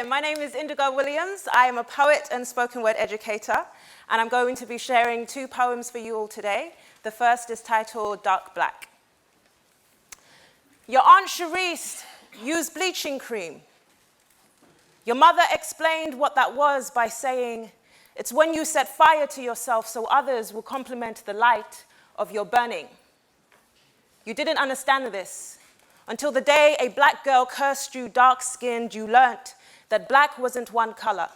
My name is Indigo Williams. I am a poet and spoken word educator, and I'm going to be sharing two poems for you all today. The first is titled Dark Black. Your Aunt Charisse used bleaching cream. Your mother explained what that was by saying, it's when you set fire to yourself so others will complement the light of your burning. You didn't understand this until the day a black girl cursed you dark-skinned. You learnt that black wasn't one color.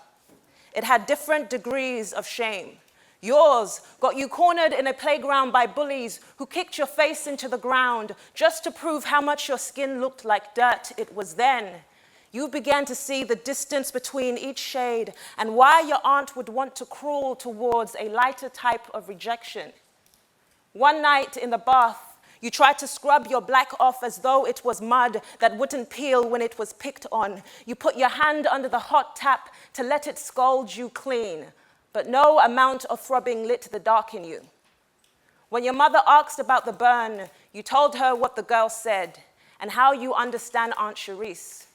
It had different degrees of shame. Yours got you cornered in a playground by bullies who kicked your face into the ground just to prove how much your skin looked like dirt. It was then you began to see the distance between each shade and why your aunt would want to crawl towards a lighter type of rejection. One night in the bath, you tried to scrub your black off as though it was mud that wouldn't peel when it was picked on. You put your hand under the hot tap to let it scald you clean, but no amount of throbbing lit the dark in you. When your mother asked about the burn, you told her what the girl said and how you understand Aunt Charisse.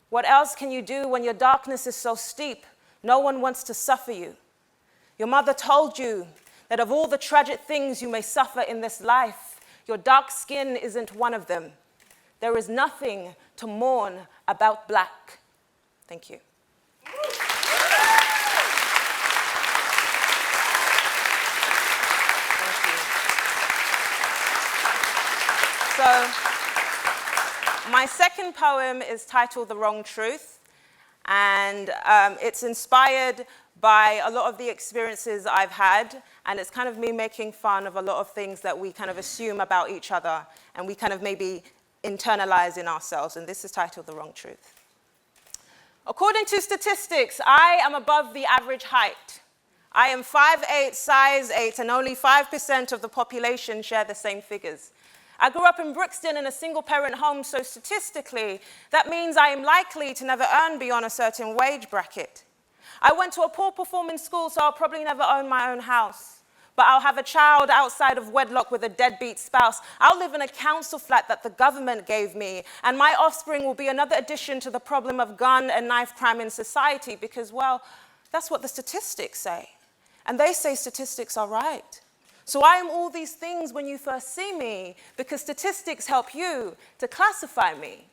What else can you do when your darkness is so steep, no one wants to suffer you? Your mother told you that of all the tragic things you may suffer in this life, your dark skin isn't one of them. There is nothing to mourn about black. Thank you. Thank you. So, my second poem is titled The Wrong Truth, and it's inspired by a lot of the experiences I've had, and it's kind of me making fun of a lot of things that we kind of assume about each other and we kind of maybe internalize in ourselves, and this is titled The Wrong Truth. According to statistics, I am above the average height. I am 5'8", size 8, and only 5% of the population share the same figures. I grew up in Brixton in a single-parent home, so statistically, that means I am likely to never earn beyond a certain wage bracket. I went to a poor-performing school, so I'll probably never own my own house. But I'll have a child outside of wedlock with a deadbeat spouse. I'll live in a council flat that the government gave me, and my offspring will be another addition to the problem of gun and knife crime in society because, well, that's what the statistics say. And they say statistics are right. So I am all these things when you first see me because statistics help you to classify me.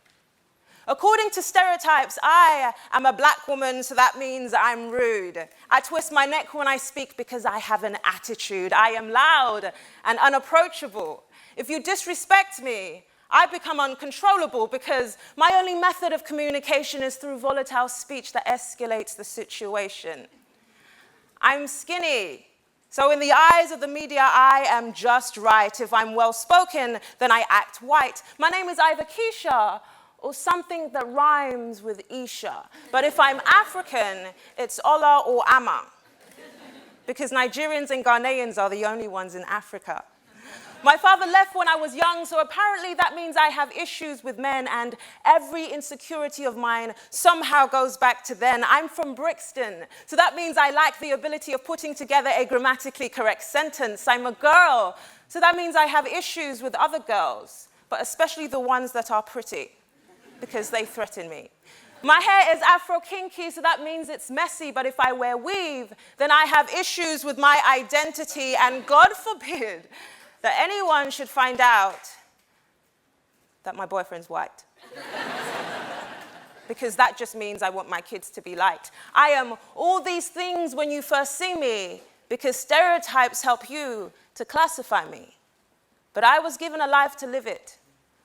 According to stereotypes, I am a black woman, so that means I'm rude. I twist my neck when I speak because I have an attitude. I am loud and unapproachable. If you disrespect me, I become uncontrollable because my only method of communication is through volatile speech that escalates the situation. I'm skinny, so in the eyes of the media, I am just right. If I'm well-spoken, then I act white. My name is either Keisha or something that rhymes with Isha. But if I'm African, it's Ola or Ama, because Nigerians and Ghanaians are the only ones in Africa. My father left when I was young, so apparently that means I have issues with men, and every insecurity of mine somehow goes back to then. I'm from Brixton, so that means I lack the ability of putting together a grammatically correct sentence. I'm a girl, so that means I have issues with other girls, but especially the ones that are pretty, because they threaten me. My hair is Afro-kinky, so that means it's messy, but if I wear weave, then I have issues with my identity, and God forbid that anyone should find out that my boyfriend's white. Because that just means I want my kids to be liked. I am all these things when you first see me, because stereotypes help you to classify me. But I was given a life to live it,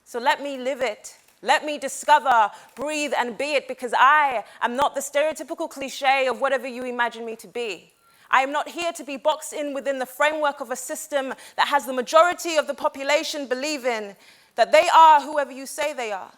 so let me live it. Let me discover, breathe, and be it, because I am not the stereotypical cliche of whatever you imagine me to be. I am not here to be boxed in within the framework of a system that has the majority of the population believing that they are whoever you say they are.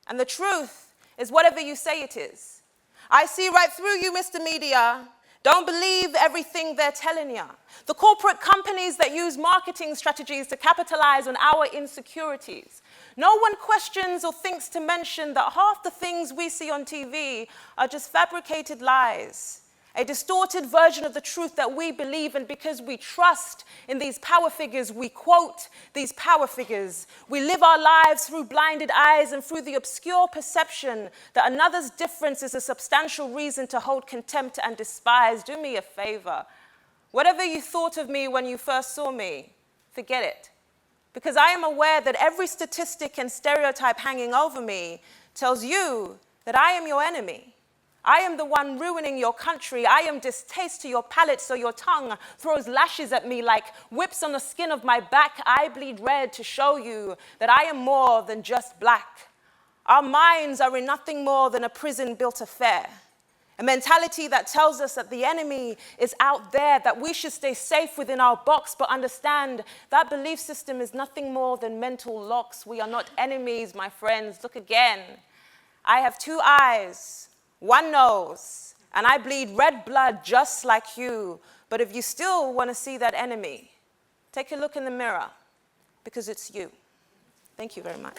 And the truth is whatever you say it is. I see right through you, Mr. Media. Don't believe everything they're telling you. The corporate companies that use marketing strategies to capitalize on our insecurities. No one questions or thinks to mention that half the things we see on TV are just fabricated lies. a distorted version of the truth that we believe, and because we trust in these power figures, we quote these power figures. We live our lives through blinded eyes and through the obscure perception that another's difference is a substantial reason to hold contempt and despise. Do me a favor. Whatever you thought of me when you first saw me, forget it. Because I am aware that every statistic and stereotype hanging over me tells you that I am your enemy. I am the one ruining your country. I am distaste to your palate, so your tongue throws lashes at me like whips on the skin of my back. I bleed red to show you that I am more than just black. Our minds are in nothing more than a prison-built affair. A mentality that tells us that the enemy is out there, that we should stay safe within our box, but understand that belief system is nothing more than mental locks. We are not enemies, my friends. Look again. I have 2 eyes, 1 nose, and I bleed red blood just like you. But if you still want to see that enemy, take a look in the mirror, because it's you. Thank you very much.